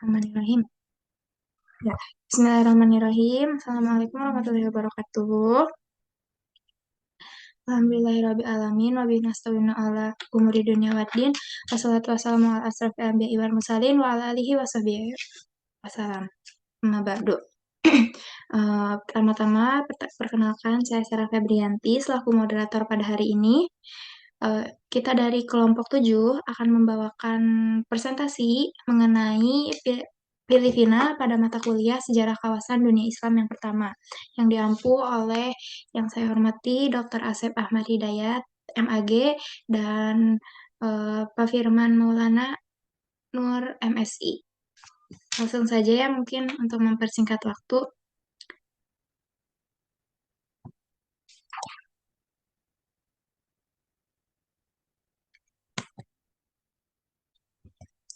Bismillahirrahmanirrahim. Ya, Bismillahirrahmanirrahim. Assalamualaikum warahmatullahi wabarakatuh. Alhamdulillahirrahmanirrahim. Wa bihi nasta'inu ala umuri dunya waddin. Wassalatu wassalamu ala asrafil anbiya'i wal mursalin wa ala alihi wa sahbihi wassalam. Amma ba'du. Pertama-tama, perkenalkan saya Sarah Febrianti selaku moderator pada hari ini. Kita dari kelompok 7 akan membawakan presentasi mengenai Filipina pada mata kuliah Sejarah Kawasan Dunia Islam yang pertama, yang diampu oleh yang saya hormati Dr. Asep Ahmad Hidayat, MAG, dan Pak Firman Maulana Nur, MSI. Langsung saja ya mungkin untuk mempersingkat waktu.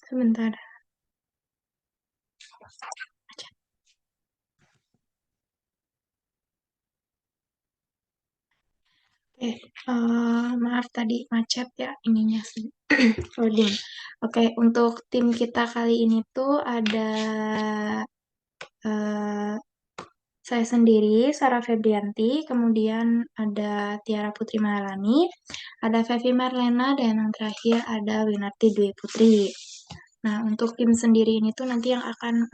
Sebentar. Oke, maaf tadi macet ya ininya loading. Oke, untuk tim kita kali ini tuh ada eh, saya sendiri, Sarah Febrianti, kemudian ada Tiara Putri Maharani, ada Fevi Marlena, dan yang terakhir ada Winarti Dwi Putri. Nah, untuk tim sendiri ini tuh nanti yang akan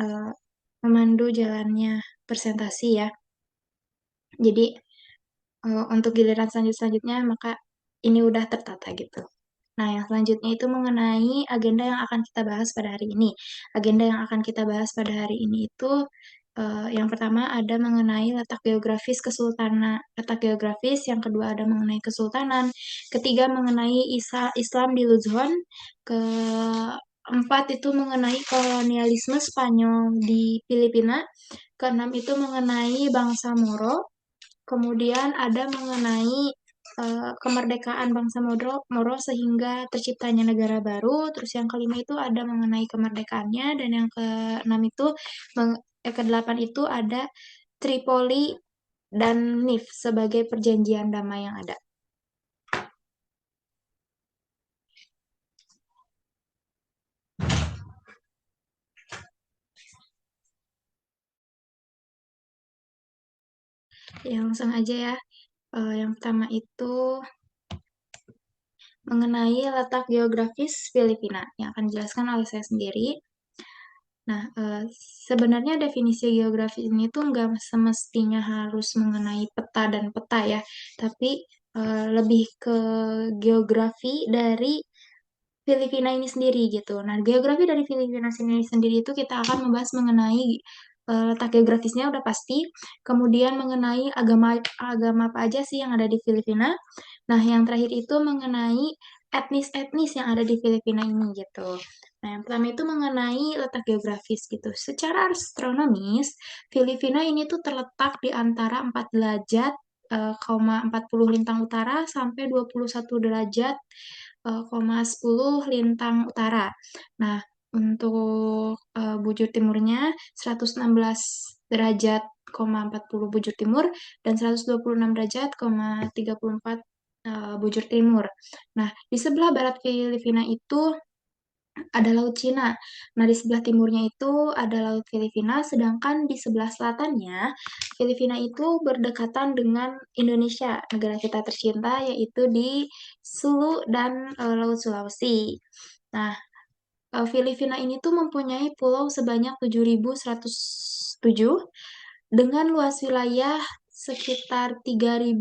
memandu jalannya presentasi ya. Jadi untuk giliran selanjutnya maka ini udah tertata gitu. Nah, yang selanjutnya itu mengenai agenda yang akan kita bahas pada hari ini. Agenda yang akan kita bahas pada hari ini itu yang pertama ada mengenai letak geografis kesultanan, letak geografis, yang kedua ada mengenai kesultanan, ketiga mengenai Islam di Luzon, keempat itu mengenai kolonialisme Spanyol di Filipina, keenam itu mengenai bangsa Moro, kemudian ada mengenai kemerdekaan bangsa Moro sehingga terciptanya negara baru. Terus yang kelima itu ada mengenai kemerdekaannya, dan yang keenam itu kedelapan itu ada Tripoli dan NIF sebagai perjanjian damai yang ada. Ya, langsung aja ya. Yang pertama itu mengenai letak geografis Filipina yang akan dijelaskan oleh saya sendiri. Nah, sebenarnya definisi geografi ini tuh nggak semestinya harus mengenai peta dan peta ya, tapi lebih ke geografi dari Filipina ini sendiri gitu. Nah, geografi dari Filipina sendiri itu kita akan membahas mengenai letak geografisnya udah pasti, kemudian mengenai agama apa aja sih yang ada di Filipina. Nah, yang terakhir itu mengenai etnis-etnis yang ada di Filipina ini gitu. Nah, yang pertama itu mengenai letak geografis gitu. Secara astronomis, Filipina ini tuh terletak di antara 4 derajat, 40 lintang utara sampai 21 derajat, 10 lintang utara. Nah, untuk bujur timurnya 116 derajat, 40 bujur timur, dan 126 derajat, 34 bujur timur. Nah, di sebelah barat Filipina itu ada Laut Cina. Nah, di sebelah timurnya itu ada Laut Filipina, sedangkan di sebelah selatannya, Filipina itu berdekatan dengan Indonesia, negara kita tercinta, yaitu di Sulu dan Laut Sulawesi. Nah, Filipina ini tuh mempunyai pulau sebanyak 7.107 dengan luas wilayah sekitar 3.000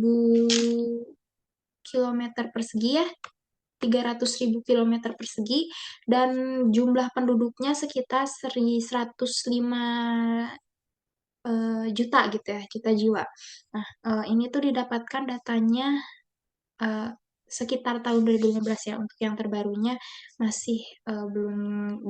kilometer persegi ya, 300.000 kilometer persegi, dan jumlah penduduknya sekitar 105 juta gitu ya, juta jiwa. Nah, ini tuh didapatkan datanya eh, sekitar tahun 2015 ya, untuk yang terbarunya masih belum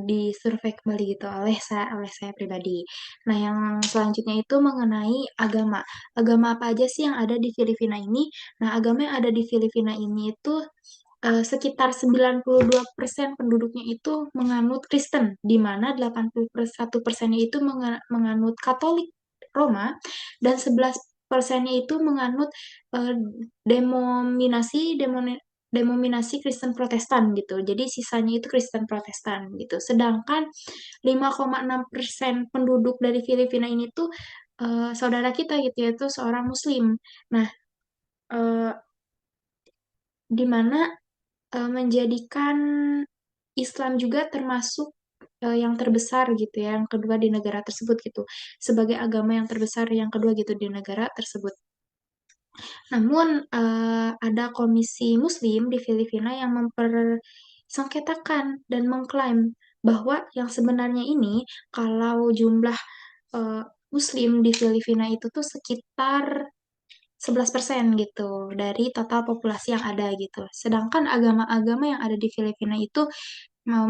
disurvei kembali gitu oleh saya pribadi. Nah, yang selanjutnya itu mengenai agama. Agama apa aja sih yang ada di Filipina ini? Nah, agama yang ada di Filipina ini itu sekitar 92% penduduknya itu menganut Kristen, di mana 81%-nya itu menganut Katolik Roma, dan 11%-nya itu menganut eh, denominasi dominasi Kristen Protestan gitu. Jadi sisanya itu Kristen Protestan gitu. Sedangkan 5,6% penduduk dari Filipina ini tuh saudara kita gitu, yaitu seorang Muslim. Nah, eh, di mana menjadikan Islam juga termasuk yang terbesar gitu ya, yang kedua di negara tersebut gitu, sebagai agama yang terbesar yang kedua gitu di negara tersebut. Namun ada komisi Muslim di Filipina yang mempersengketakan dan mengklaim bahwa yang sebenarnya ini kalau jumlah eh, Muslim di Filipina itu tuh sekitar 11% gitu dari total populasi yang ada gitu. Sedangkan agama-agama yang ada di Filipina itu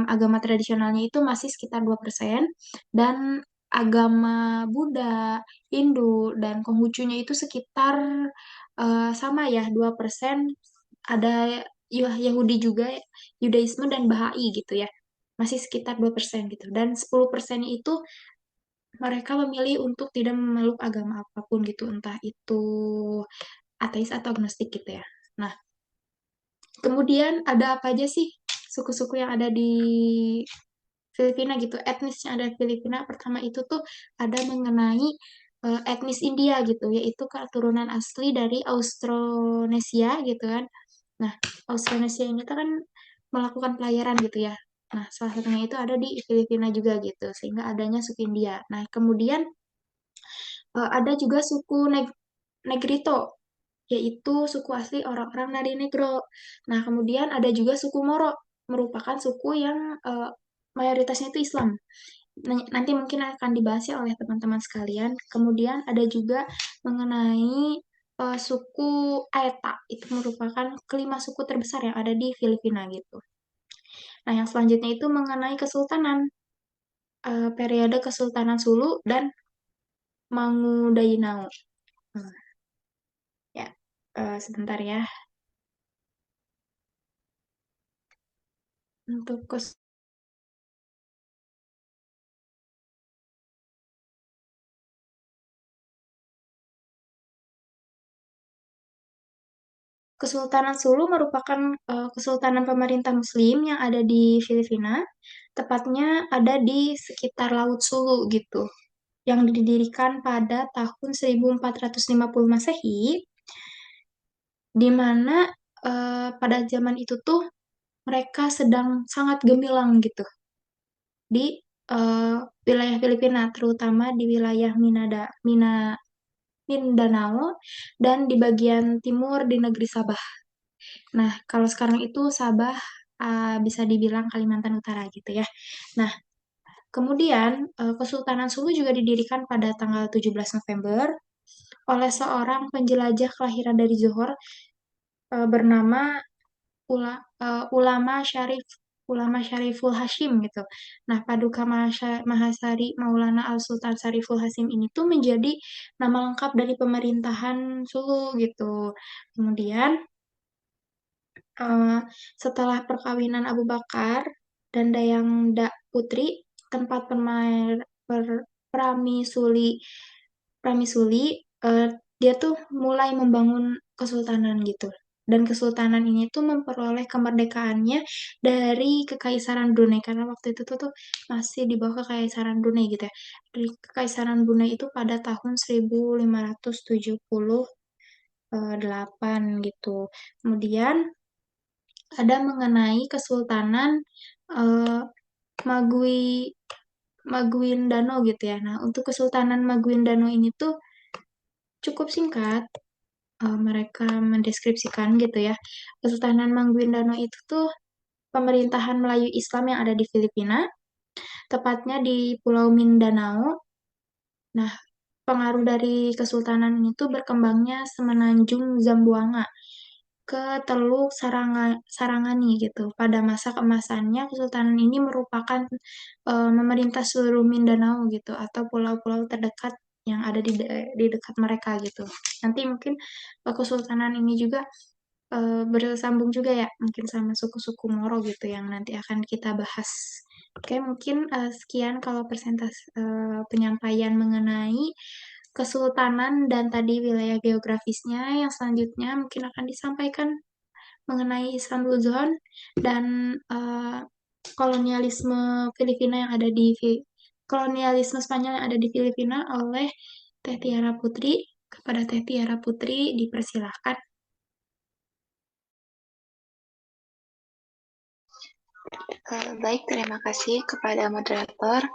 agama tradisionalnya itu masih sekitar 2% dan agama Buddha, Hindu dan Konghucunya itu sekitar sama ya 2%. Ada Yahudi juga, Yudaisme dan Bahai gitu ya. Masih sekitar 2% gitu. Dan 10% itu mereka memilih untuk tidak memeluk agama apapun gitu, entah itu ateis atau agnostik gitu ya. Nah, kemudian ada apa aja sih suku-suku yang ada di Filipina gitu, etnis yang ada di Filipina? Pertama itu tuh ada mengenai etnis India gitu, yaitu keturunan asli dari Austronesia gitu kan. Nah, Austronesia ini tuh kan melakukan pelayaran gitu ya. Nah, salah satunya itu ada di Filipina juga gitu, sehingga adanya suku India. Nah, kemudian ada juga suku Negrito, yaitu suku asli orang-orang dari Negro. Nah, kemudian ada juga suku Moro, merupakan suku yang mayoritasnya itu Islam. Nanti mungkin akan dibahas ya oleh teman-teman sekalian. Kemudian ada juga mengenai suku Aeta, itu merupakan kelima suku terbesar yang ada di Filipina gitu. Nah, yang selanjutnya itu mengenai kesultanan, periode Kesultanan Sulu dan Mangudainao. Hmm, ya, sebentar ya. Untuk Kesultanan Sulu merupakan kesultanan pemerintah Muslim yang ada di Filipina, tepatnya ada di sekitar Laut Sulu gitu, yang didirikan pada tahun 1450 Masehi, di mana pada zaman itu tuh mereka sedang sangat gemilang gitu di eh, wilayah Filipina, terutama di wilayah Mindanao dan di bagian timur di negeri Sabah. Nah, kalau sekarang itu Sabah bisa dibilang Kalimantan Utara gitu ya. Nah, kemudian Kesultanan Sulu juga didirikan pada tanggal 17 November oleh seorang penjelajah kelahiran dari Johor bernama Ulama Syariful Hashim gitu. Nah, Paduka Mahasari Maulana Al Sultan Syariful Hashim ini tuh menjadi nama lengkap dari pemerintahan Sulu gitu. Kemudian eh, setelah perkawinan Abu Bakar dan Dayang Putri, tempat Pramisuli, Pramisuli, eh, dia tuh mulai membangun kesultanan gitu. Dan kesultanan ini tuh memperoleh kemerdekaannya dari Kekaisaran Brunei karena waktu itu tuh masih di bawah Kekaisaran Brunei gitu ya. Dari Kekaisaran Brunei itu pada tahun 1578 gitu. Kemudian ada mengenai Kesultanan eh, Magui Maguindano gitu ya. Nah, untuk Kesultanan Maguindano ini tuh cukup singkat. Mereka mendeskripsikan gitu ya. Kesultanan Maguindano itu tuh pemerintahan Melayu Islam yang ada di Filipina, tepatnya di Pulau Mindanao. Nah, pengaruh dari kesultanan ini tuh berkembangnya semenanjung Zamboanga ke Teluk Sarangani gitu. Pada masa keemasannya, kesultanan ini merupakan memerintah seluruh Mindanao gitu, atau pulau-pulau terdekat yang ada di dekat mereka gitu. Nanti mungkin kesultanan ini juga bersambung juga ya, mungkin sama suku-suku Moro gitu yang nanti akan kita bahas. Oke, mungkin sekian kalau penyampaian mengenai Kesultanan dan tadi wilayah geografisnya. Yang selanjutnya mungkin akan disampaikan mengenai Islam Luzon dan kolonialisme Filipina yang ada di kolonialisme Spanyol yang ada di Filipina oleh Teh Tiara Putri. Kepada Teh Tiara Putri dipersilahkan. Baik, terima kasih kepada moderator.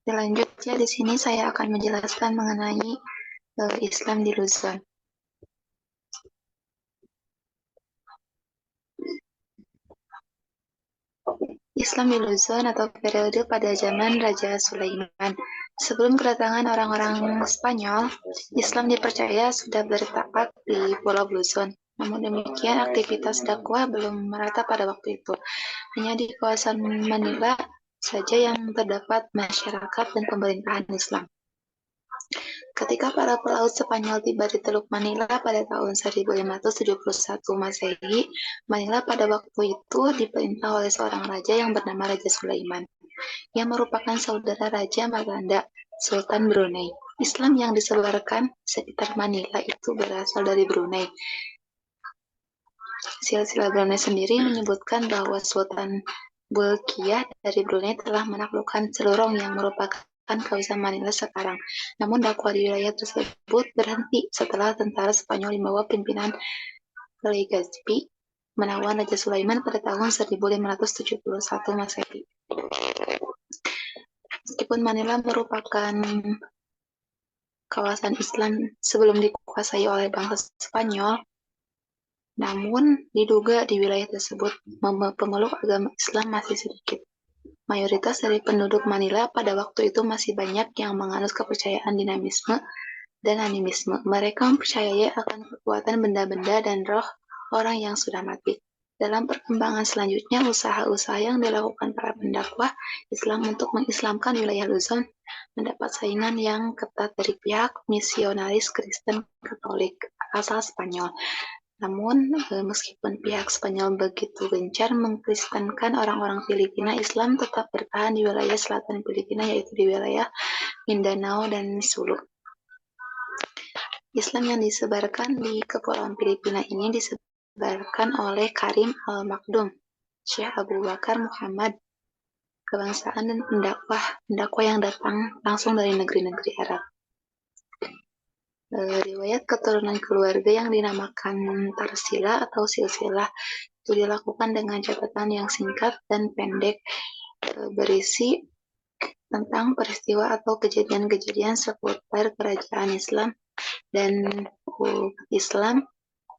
Selanjutnya di sini saya akan menjelaskan mengenai Islam di Luzon. Islam di Luzon atau periode pada zaman Raja Sulaiman. Sebelum kedatangan orang-orang Spanyol, Islam dipercaya sudah bertapak di Pulau Luzon. Namun demikian, aktivitas dakwah belum merata pada waktu itu. Hanya di kawasan Manila saja yang terdapat masyarakat dan pemerintahan Islam. Ketika para pelaut Spanyol tiba di Teluk Manila pada tahun 1571 Masehi, Manila pada waktu itu diperintah oleh seorang raja yang bernama Raja Sulaiman, yang merupakan saudara Raja Martanda, Sultan Brunei. Islam yang disebarkan sekitar Manila itu berasal dari Brunei. Silsilah Brunei sendiri menyebutkan bahwa Sultan Bolkiah dari Brunei telah menaklukkan Celorong yang merupakan kawasan Manila sekarang. Namun dakwah di wilayah tersebut berhenti setelah tentara Spanyol di bawah pimpinan Legazpi menawan Raja Sulaiman pada tahun 1571 Masehi. Meskipun Manila merupakan kawasan Islam sebelum dikuasai oleh bangsa Spanyol, namun diduga di wilayah tersebut pemeluk agama Islam masih sedikit. Mayoritas dari penduduk Manila pada waktu itu masih banyak yang menganut kepercayaan dinamisme dan animisme. Mereka mempercayai akan kekuatan benda-benda dan roh orang yang sudah mati. Dalam perkembangan selanjutnya, usaha-usaha yang dilakukan para pendakwah Islam untuk mengislamkan wilayah Luzon mendapat saingan yang ketat dari pihak misionaris Kristen Katolik asal Spanyol. Namun, meskipun pihak Spanyol begitu gencar mengkristenkan orang-orang Filipina, Islam tetap bertahan di wilayah selatan Filipina, yaitu di wilayah Mindanao dan Sulu. Islam yang disebarkan di Kepulauan Filipina ini disebarkan oleh Karim Al-Makdum, Syekh Abu Bakar Muhammad, kebangsaan dan pendakwah yang datang langsung dari negeri-negeri Arab. Riwayat keturunan keluarga yang dinamakan tarsila atau silsilah itu dilakukan dengan catatan yang singkat dan pendek, berisi tentang peristiwa atau kejadian-kejadian seputar kerajaan Islam dan Islam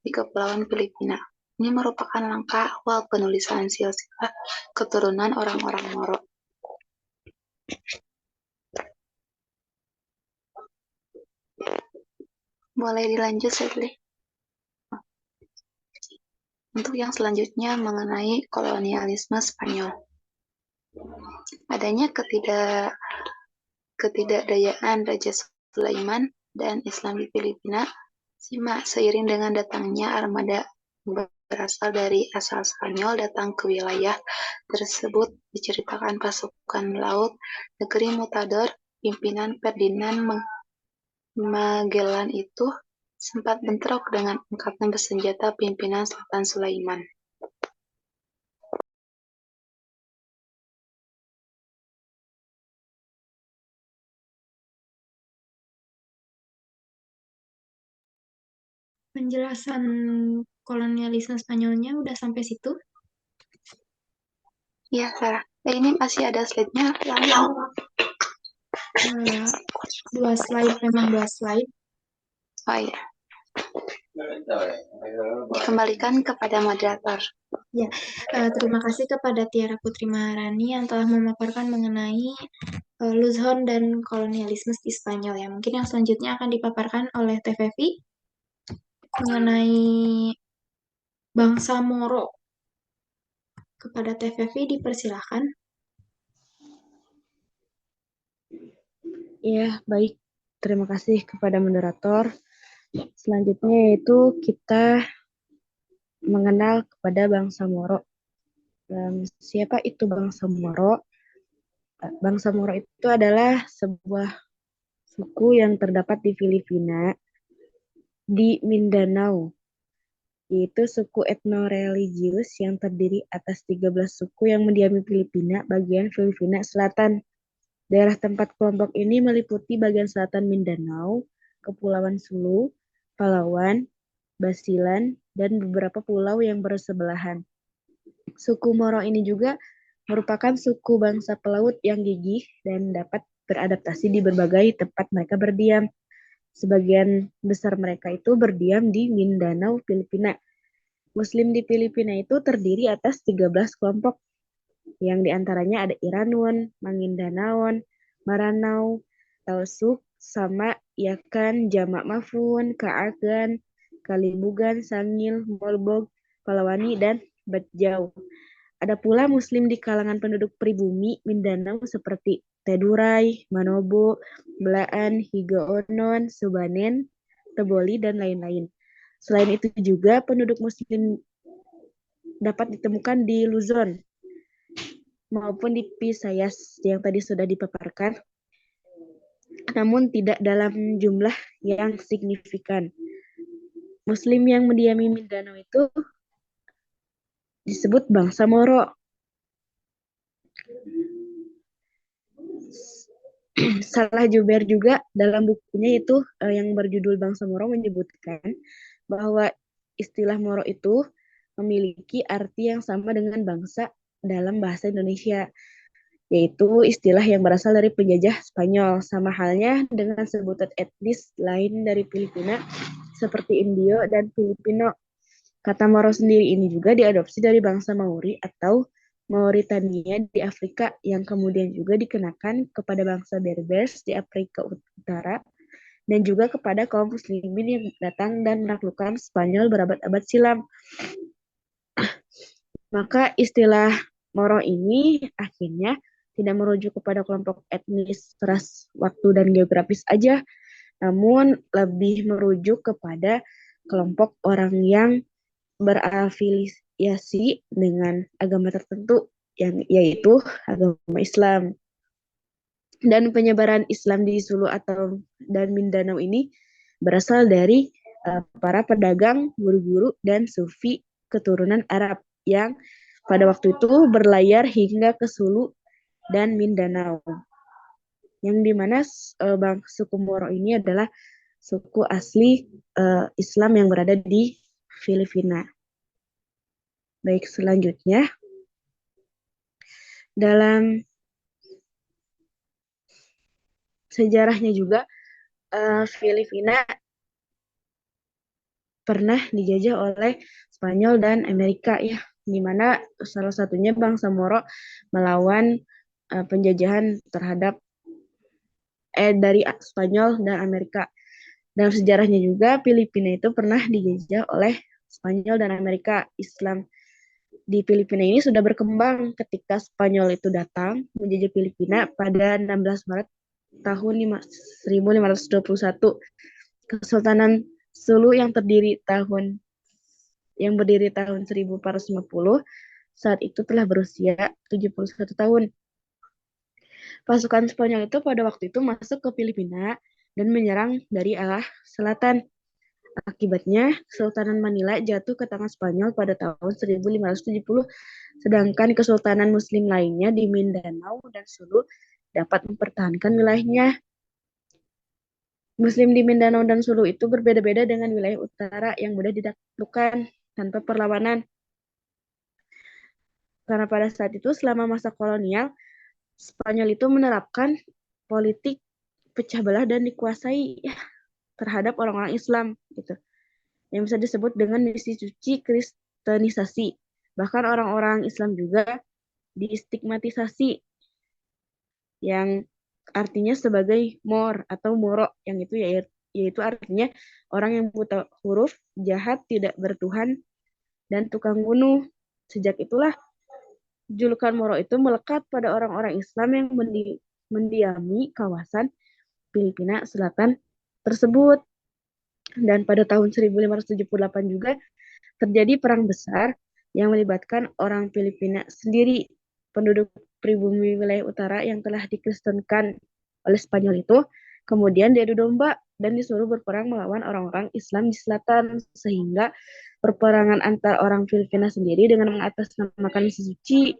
di Kepulauan Filipina. Ini merupakan langkah awal penulisan silsilah keturunan orang-orang Moro. Boleh dilanjut, Sedli? Untuk yang selanjutnya mengenai kolonialisme Spanyol. Adanya ketidakdayaan Raja Sulaiman dan Islam di Filipina seiring dengan datangnya armada berasal dari asal Spanyol datang ke wilayah tersebut. Diceritakan pasukan laut negeri Mutador pimpinan Ferdinand Magellan itu sempat bentrok dengan angkatan bersenjata pimpinan Sultan Sulaiman. Penjelasan kolonialisme Spanyolnya udah sampai situ? Iya, Sarah. Ini masih ada slide-nya. Dua slide, memang 2 slide. Oh iya. Dikembalikan kepada moderator. Ya, terima kasih kepada Tiara Putri Maharani yang telah memaparkan mengenai Luzon dan kolonialisme di Spanyol ya. Mungkin yang selanjutnya akan dipaparkan oleh Teh Fevi mengenai bangsa Moro. Kepada Teh Fevi dipersilahkan. Ya, baik. Terima kasih kepada moderator. Selanjutnya yaitu kita mengenal kepada bangsa Moro. Siapa itu bangsa Moro? Bangsa Moro itu adalah sebuah suku yang terdapat di Filipina, di Mindanao. yaitu suku etnoreligius yang terdiri atas 13 suku yang mendiami Filipina, bagian Filipina Selatan. Daerah tempat kelompok ini meliputi bagian selatan Mindanao, Kepulauan Sulu, Palawan, Basilan, dan beberapa pulau yang bersebelahan. Suku Moro ini juga merupakan suku bangsa pelaut yang gigih dan dapat beradaptasi di berbagai tempat mereka berdiam. Sebagian besar mereka itu berdiam di Mindanao, Filipina. Muslim di Filipina itu terdiri atas 13 kelompok, yang diantaranya ada Iranun, Mangindanaon, Maranao, Tausug, Sama, Yakan, Jamak Mafun, Kaagan, Kalibugan, Sangil, Molbog, Palawani, dan Batjau. Ada pula Muslim di kalangan penduduk pribumi Mindanao seperti Tedurai, Manobo, Belaan, Higaonon, Subanen, Teboli, dan lain-lain. Selain itu juga penduduk Muslim dapat ditemukan di Luzon maupun di Visayas yang tadi sudah dipaparkan, namun tidak dalam jumlah yang signifikan. Muslim yang mendiami Mindanao itu disebut bangsa Moro. Salah Juber juga dalam bukunya itu yang berjudul Bangsa Moro menyebutkan bahwa istilah Moro itu memiliki arti yang sama dengan bangsa dalam bahasa Indonesia, yaitu istilah yang berasal dari penjajah Spanyol, sama halnya dengan sebutan etnis lain dari Filipina seperti Indio dan Filipino. Kata Moro sendiri ini juga diadopsi dari bangsa Maori atau Mauritania di Afrika yang kemudian juga dikenakan kepada bangsa Berbers di Afrika Utara dan juga kepada kaum muslimin yang datang dan menaklukkan Spanyol berabad-abad silam. Maka istilah Moro ini akhirnya tidak merujuk kepada kelompok etnis, ras, waktu, dan geografis aja, namun lebih merujuk kepada kelompok orang yang berafiliasi dengan agama tertentu, yang yaitu agama Islam. Dan penyebaran Islam di Sulu atau dan Mindanao ini berasal dari para pedagang, guru-guru, dan sufi keturunan Arab yang pada waktu itu berlayar hingga ke Sulu dan Mindanao. Yang dimana suku Moro ini adalah suku asli Islam yang berada di Filipina. Baik, selanjutnya dalam sejarahnya juga Filipina pernah dijajah oleh Spanyol dan Amerika ya, di mana salah satunya bangsa Moro melawan penjajahan terhadap dari Spanyol dan Amerika. Dalam sejarahnya juga Filipina itu pernah dijajah oleh Spanyol dan Amerika. Islam di Filipina ini sudah berkembang ketika Spanyol itu datang menjajah Filipina pada 16 Maret tahun 1521. Kesultanan Sulu yang berdiri tahun 1450 saat itu telah berusia 71 tahun. Pasukan Spanyol itu pada waktu itu masuk ke Filipina dan menyerang dari arah selatan. Akibatnya, Kesultanan Manila jatuh ke tangan Spanyol pada tahun 1570, sedangkan kesultanan muslim lainnya di Mindanao dan Sulu dapat mempertahankan wilayahnya. Muslim di Mindanao dan Sulu itu berbeda-beda dengan wilayah utara yang mudah ditaklukkan tanpa perlawanan. Karena pada saat itu selama masa kolonial, Spanyol itu menerapkan politik pecah belah dan dikuasai terhadap orang-orang Islam gitu. Yang bisa disebut dengan misi suci kristenisasi. Bahkan orang-orang Islam juga distigmatisasi yang artinya sebagai mor atau moro, yang itu yaitu artinya orang yang buta huruf, jahat, tidak bertuhan, dan tukang bunuh. Sejak itulah julukan Moro itu melekat pada orang-orang Islam yang mendiami kawasan Filipina Selatan tersebut. Dan pada tahun 1578 juga terjadi perang besar yang melibatkan orang Filipina sendiri. Penduduk pribumi wilayah utara yang telah dikristenkan oleh Spanyol itu Kemudian diadu domba dan disuruh berperang melawan orang-orang Islam di selatan, sehingga perperangan antar orang Filipina sendiri dengan mengatasnamakan misi suci.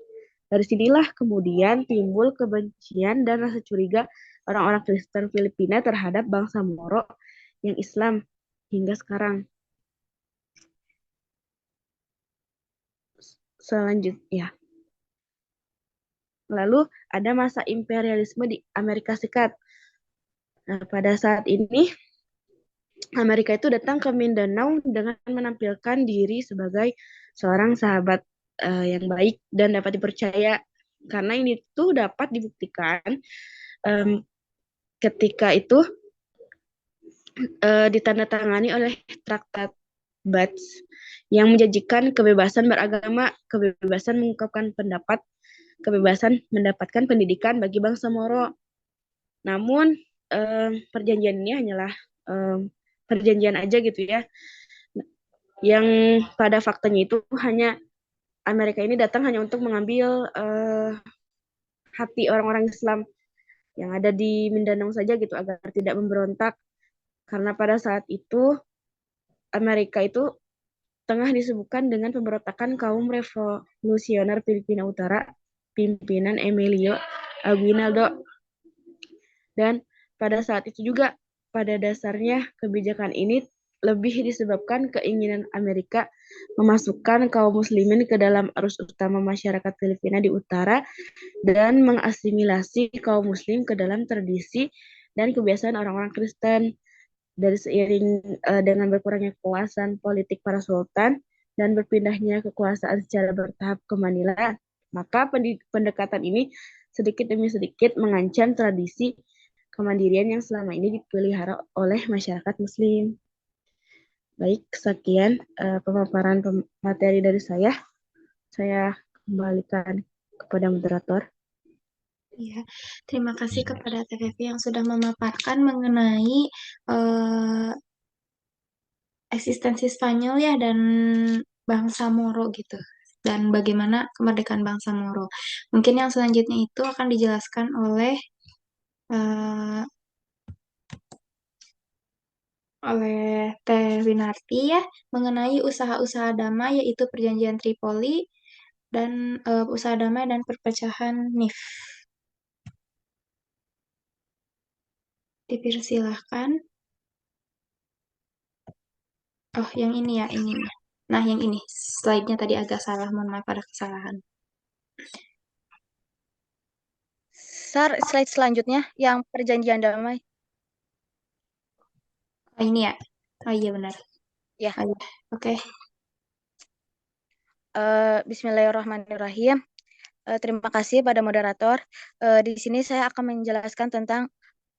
Dari sinilah kemudian timbul kebencian dan rasa curiga orang-orang Kristen Filipina terhadap bangsa Moro yang Islam hingga sekarang. Selanjutnya, lalu ada masa imperialisme di Amerika Serikat. Nah, pada saat ini Amerika itu datang ke Mindanao dengan menampilkan diri sebagai seorang sahabat yang baik dan dapat dipercaya. Karena ini tuh dapat dibuktikan em, ketika itu ditandatangani oleh Traktat Bats yang menjanjikan kebebasan beragama, kebebasan mengungkapkan pendapat, kebebasan mendapatkan pendidikan bagi bangsa Moro. Namun perjanjian ini hanyalah perjanjian aja gitu ya, yang pada faktanya itu hanya Amerika ini datang hanya untuk mengambil hati orang-orang Islam yang ada di Mindanao saja gitu agar tidak memberontak, karena pada saat itu Amerika itu tengah disebutkan dengan pemberontakan kaum revolusioner Filipina Utara pimpinan Emilio Aguinaldo. Dan pada saat itu juga pada dasarnya kebijakan ini lebih disebabkan keinginan Amerika memasukkan kaum muslimin ke dalam arus utama masyarakat Filipina di utara dan mengasimilasi kaum muslim ke dalam tradisi dan kebiasaan orang-orang Kristen. Dari seiring dengan berkurangnya kekuasaan politik para sultan dan berpindahnya kekuasaan secara bertahap ke Manila, maka pendekatan ini sedikit demi sedikit mengancam tradisi kemandirian yang selama ini dipelihara oleh masyarakat Muslim. Baik, sekian pemaparan materi dari saya. Saya kembalikan kepada moderator. Ya, terima kasih kepada TVV yang sudah memaparkan mengenai eksistensi Spanyol ya dan bangsa Moro gitu. Dan bagaimana kemerdekaan bangsa Moro. Mungkin yang selanjutnya itu akan dijelaskan eh, oleh Teh Winarti ya mengenai usaha-usaha damai yaitu Perjanjian Tripoli dan usaha damai dan perpecahan NIF. Dipersilahkan. Oh, yang ini ya, ini. Nah, yang ini. Slide-nya tadi agak salah, mohon maaf ada kesalahan. Slide selanjutnya yang perjanjian damai. Oh, ini ya. Oh iya benar. Ya. Oh, iya. Oke. Bismillahirrahmanirrahim. Terima kasih pada moderator. Di sini saya akan menjelaskan tentang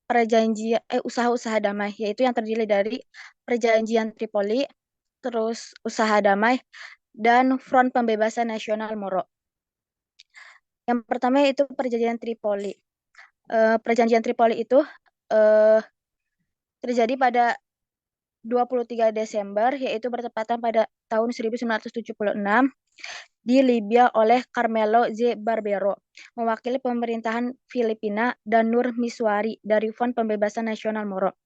perjanjian usaha-usaha damai, yaitu yang terdiri dari Perjanjian Tripoli, terus usaha damai, dan Front Pembebasan Nasional Moro. Yang pertama itu Perjanjian Tripoli. Perjanjian Tripoli itu terjadi pada 23 Desember, yaitu bertepatan pada tahun 1976 di Libya oleh Carmelo Z. Barbero, mewakili pemerintahan Filipina, dan Nur Miswari dari Front Pembebasan Nasional Moro.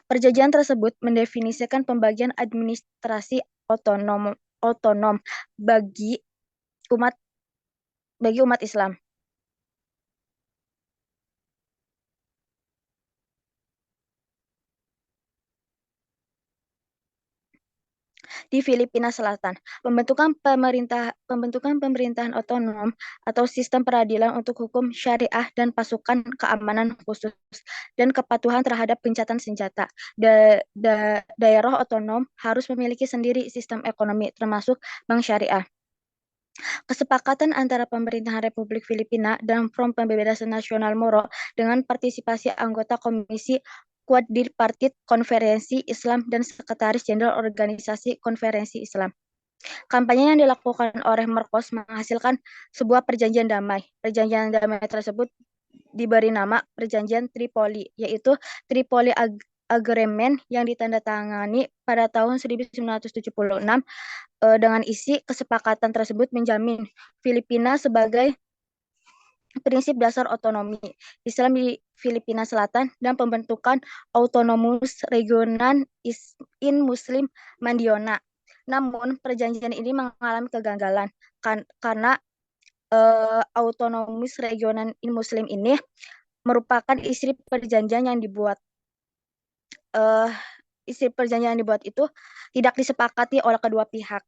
Perjanjian tersebut mendefinisikan pembagian administrasi otonom bagi umat Islam. Di Filipina Selatan, pembentukan pemerintahan otonom atau sistem peradilan untuk hukum syariah dan pasukan keamanan khusus dan kepatuhan terhadap gencatan senjata. Daerah otonom harus memiliki sendiri sistem ekonomi termasuk bank syariah. Kesepakatan antara pemerintahan Republik Filipina dan Front Pembebasan Nasional Moro dengan partisipasi anggota Komisi Quadripartit Konferensi Islam dan Sekretaris Jenderal Organisasi Konferensi Islam. Kampanye yang dilakukan oleh Marcos menghasilkan sebuah perjanjian damai. Perjanjian damai tersebut diberi nama Perjanjian Tripoli, yaitu Tripoli Agreement yang ditandatangani pada tahun 1976 dengan isi kesepakatan tersebut menjamin Filipina sebagai prinsip dasar otonomi Islam di Filipina Selatan dan pembentukan Autonomous Region in Muslim Mandiona. Namun, perjanjian ini mengalami kegagalan karena Autonomous Region in Muslim ini merupakan isi perjanjian yang dibuat itu tidak disepakati oleh kedua pihak.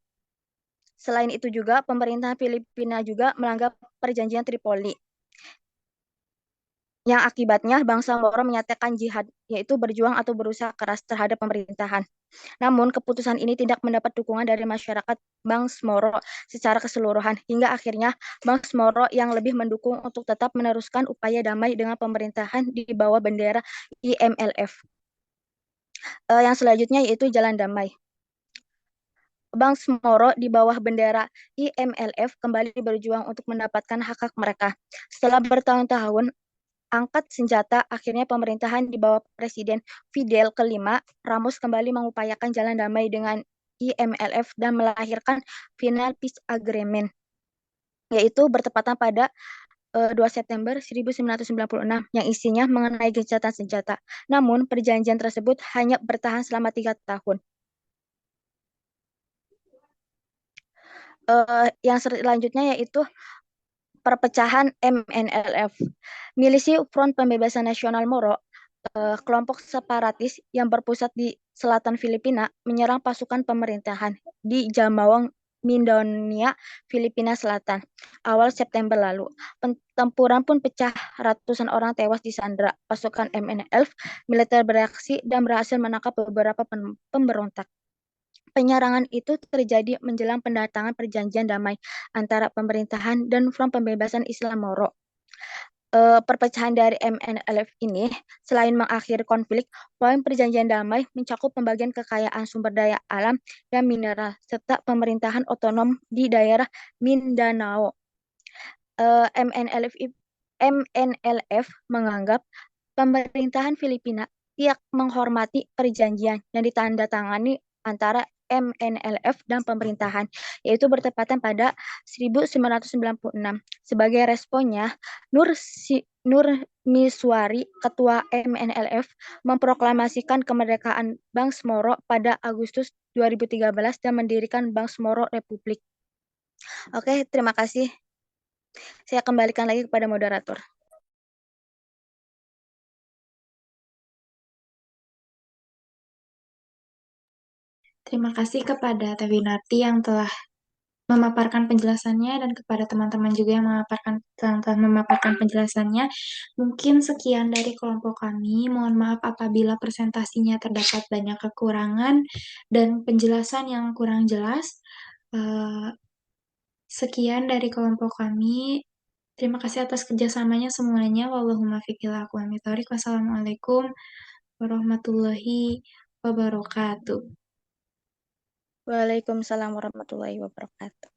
Selain itu juga, pemerintah Filipina juga melanggar perjanjian Tripoli, yang akibatnya bangsa Moro menyatakan jihad, yaitu berjuang atau berusaha keras terhadap pemerintahan. Namun, keputusan ini tidak mendapat dukungan dari masyarakat Bangsmoro secara keseluruhan, hingga akhirnya Bangsmoro yang lebih mendukung untuk tetap meneruskan upaya damai dengan pemerintahan di bawah bendera IMLF. Yang selanjutnya yaitu Jalan Damai. Bangsmoro di bawah bendera IMLF kembali berjuang untuk mendapatkan hak-hak mereka. Setelah bertahun-tahun angkat senjata, akhirnya pemerintahan di bawah Presiden Fidel kelima, Ramos kembali mengupayakan jalan damai dengan IMLF dan melahirkan Final Peace Agreement, yaitu bertepatan pada 2 September 1996 yang isinya mengenai gencatan senjata. Namun, perjanjian tersebut hanya bertahan selama 3 tahun. Yang selanjutnya yaitu perpecahan MNLF. Milisi Front Pembebasan Nasional Moro, kelompok separatis yang berpusat di selatan Filipina, menyerang pasukan pemerintahan di Jamawang, Mindonia, Filipina Selatan, awal September lalu. Pertempuran pun pecah, ratusan orang tewas disandra. Pasukan MNLF, militer bereaksi dan berhasil menangkap beberapa pemberontak. Penyerangan itu terjadi menjelang pendatangan perjanjian damai antara pemerintahan dan Front Pembebasan Islam Moro. Perpecahan dari MNLF ini, selain mengakhiri konflik, poin perjanjian damai mencakup pembagian kekayaan sumber daya alam dan mineral, serta pemerintahan otonom di daerah Mindanao. MNLF menganggap pemerintahan Filipina tidak menghormati perjanjian yang ditandatangani antara MNLF dan pemerintahan, yaitu bertepatan pada 1996. Sebagai responnya, Nur Miswari, ketua MNLF, memproklamasikan kemerdekaan Bangsmoro pada Agustus 2013 dan mendirikan Bangsmoro Republik. Oke, terima kasih. Saya kembalikan lagi kepada moderator. Terima kasih kepada Teh Winarti yang telah memaparkan penjelasannya dan kepada teman-teman juga yang telah memaparkan penjelasannya. Mungkin sekian dari kelompok kami. Mohon maaf apabila presentasinya terdapat banyak kekurangan dan penjelasan yang kurang jelas. Sekian dari kelompok kami. Terima kasih atas kerjasamanya semuanya. Wallahumma fiqh Wassalamualaikum warahmatullahi wabarakatuh. Waalaikumsalam warahmatullahi wabarakatuh.